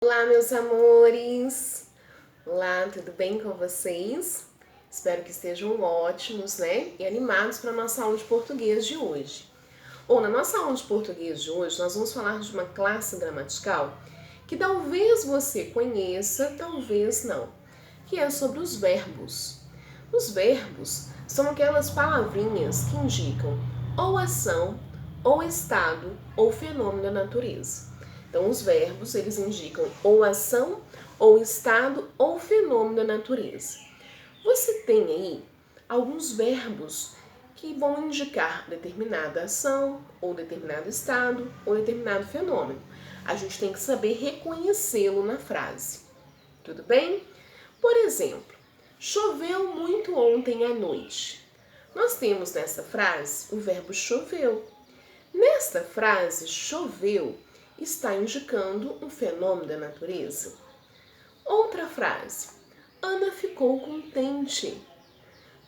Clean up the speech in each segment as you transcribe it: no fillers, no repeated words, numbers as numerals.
Olá, meus amores! Olá, tudo bem com vocês? Espero que estejam ótimos, né? E animados para a nossa aula de português de hoje. Na nossa aula de português de hoje, nós vamos falar de uma classe gramatical que talvez você conheça, talvez não, que é sobre os verbos. Os verbos são aquelas palavrinhas que indicam ou ação, ou estado, ou fenômeno da natureza. Então, os verbos, eles indicam ou ação, ou estado, ou fenômeno da natureza. Você tem aí alguns verbos que vão indicar determinada ação, ou determinado estado, ou determinado fenômeno. A gente tem que saber reconhecê-lo na frase. Tudo bem? Por exemplo, choveu muito ontem à noite. Nós temos nessa frase o verbo choveu. Nesta frase, choveu está indicando um fenômeno da natureza. Outra frase, Ana ficou contente.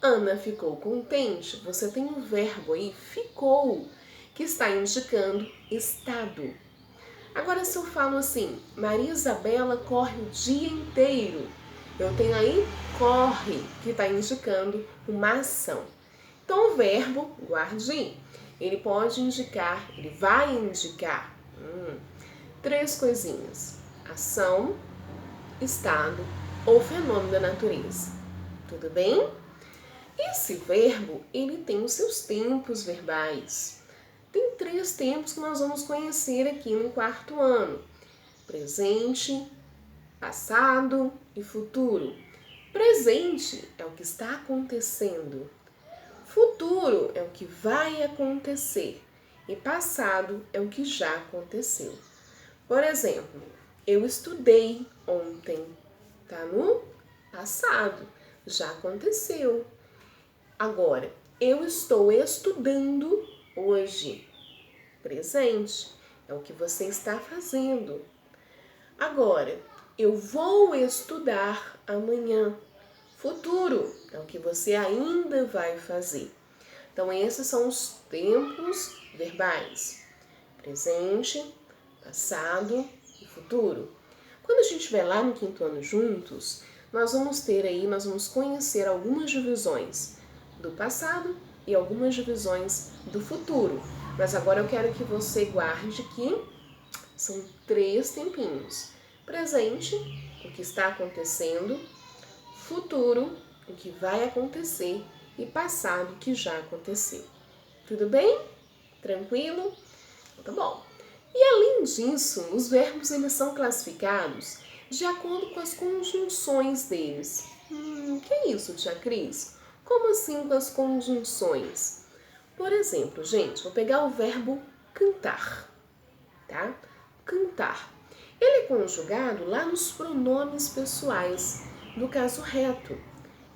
Ana ficou contente. Você tem um verbo aí, ficou, que está indicando estado. Agora, se eu falo assim, Maria Isabela corre o dia inteiro, eu tenho aí corre, que está indicando uma ação. Então, o verbo, guarde, ele pode indicar, ele vai indicar três coisinhas: ação, estado ou fenômeno da natureza. Tudo bem? Esse verbo, ele tem os seus tempos verbais. Tem 3 tempos que nós vamos conhecer aqui no 4º ano: presente, passado e futuro. Presente é o que está acontecendo. Futuro é o que vai acontecer. E passado é o que já aconteceu. Por exemplo, eu estudei ontem. Tá no passado. Já aconteceu. Agora, eu estou estudando hoje. Presente é o que você está fazendo. Agora, eu vou estudar amanhã. Futuro é o que você ainda vai fazer. Então, esses são os tempos verbais: presente, passado e futuro. Quando a gente estiver lá no 5º ano juntos, nós vamos conhecer algumas divisões do passado e algumas divisões do futuro. Mas agora eu quero que você guarde que são 3 tempinhos: presente, o que está acontecendo; futuro, o que vai acontecer; e passado, o que já aconteceu. Tudo bem? Tranquilo? Tá bom. E além disso, os verbos eles são classificados de acordo com as conjunções deles. Que é isso, tia Cris? Como assim com as conjunções? Por exemplo, gente, vou pegar o verbo cantar, tá? Cantar. Ele é conjugado lá nos pronomes pessoais, no caso reto: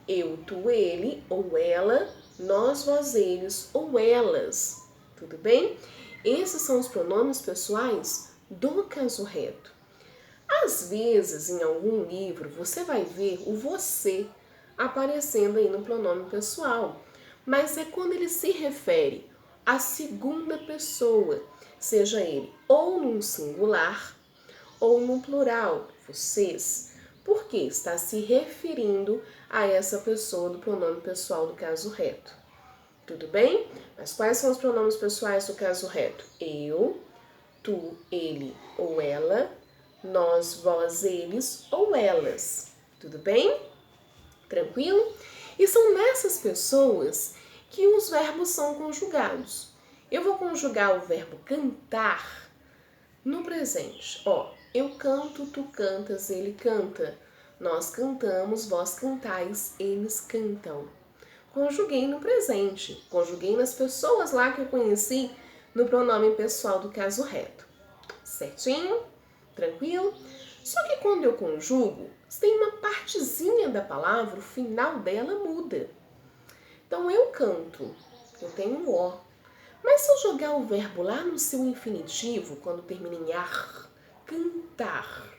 eu, tu, ele ou ela, nós, vós, eles ou elas. Tudo bem? Esses são os pronomes pessoais do caso reto. Às vezes, em algum livro, você vai ver o você aparecendo aí no pronome pessoal, mas é quando ele se refere à segunda pessoa, seja ele ou num singular ou no plural, vocês, porque está se referindo a essa pessoa do pronome pessoal do caso reto. Tudo bem? Mas quais são os pronomes pessoais do caso reto? Eu, tu, ele ou ela, nós, vós, eles ou elas. Tudo bem? Tranquilo? E são nessas pessoas que os verbos são conjugados. Eu vou conjugar o verbo cantar no presente. Eu canto, tu cantas, ele canta. Nós cantamos, vós cantais, eles cantam. Conjuguei no presente. Conjuguei nas pessoas lá que eu conheci no pronome pessoal do caso reto. Certinho? Tranquilo? Só que quando eu conjugo, tem uma partezinha da palavra, o final dela muda. Então, eu canto, eu tenho um O. Mas se eu jogar o verbo lá no seu infinitivo, quando termina em ar, cantar,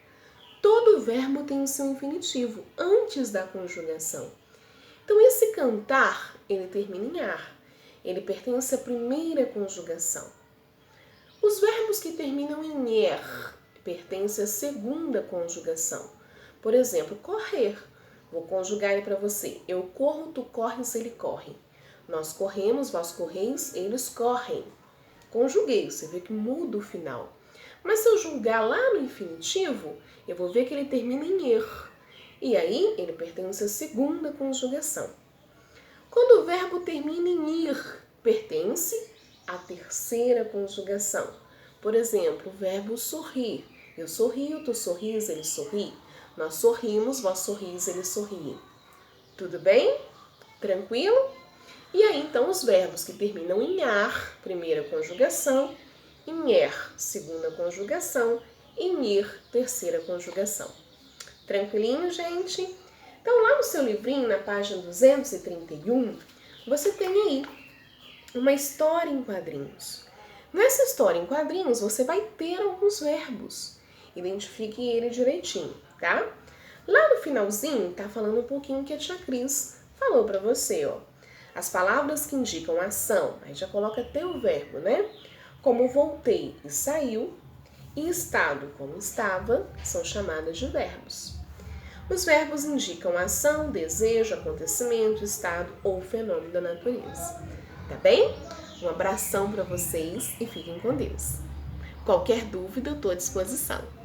todo verbo tem o seu infinitivo antes da conjugação. Então, esse cantar, ele termina em ar. Ele pertence à primeira conjugação. Os verbos que terminam em er pertence à segunda conjugação. Por exemplo, correr. Vou conjugar ele para você. Eu corro, tu corres, ele corre. Nós corremos, vós correis, eles correm. Conjuguei, você vê que muda o final. Mas se eu julgar lá no infinitivo, eu vou ver que ele termina em er. E aí, ele pertence à segunda conjugação. Quando o verbo termina em ir, pertence à terceira conjugação. Por exemplo, o verbo sorrir. Eu sorrio, tu sorris, ele sorri. Nós sorrimos, vós sorris, ele sorri. Tudo bem? Tranquilo? E aí, então, os verbos que terminam em ar, primeira conjugação, em er, segunda conjugação, em ir, terceira conjugação. Tranquilinho, gente? Então, lá no seu livrinho, na página 231, você tem aí uma história em quadrinhos. Nessa história em quadrinhos, você vai ter alguns verbos. Identifique ele direitinho, tá? Lá no finalzinho, tá falando um pouquinho que a tia Cris falou pra você, ó. As palavras que indicam ação, aí já coloca até o verbo, né? Como voltei e saiu, e estado como estava, são chamadas de verbos. Os verbos indicam ação, desejo, acontecimento, estado ou fenômeno da natureza. Tá bem? Um abração para vocês e fiquem com Deus. Qualquer dúvida, eu estou à disposição.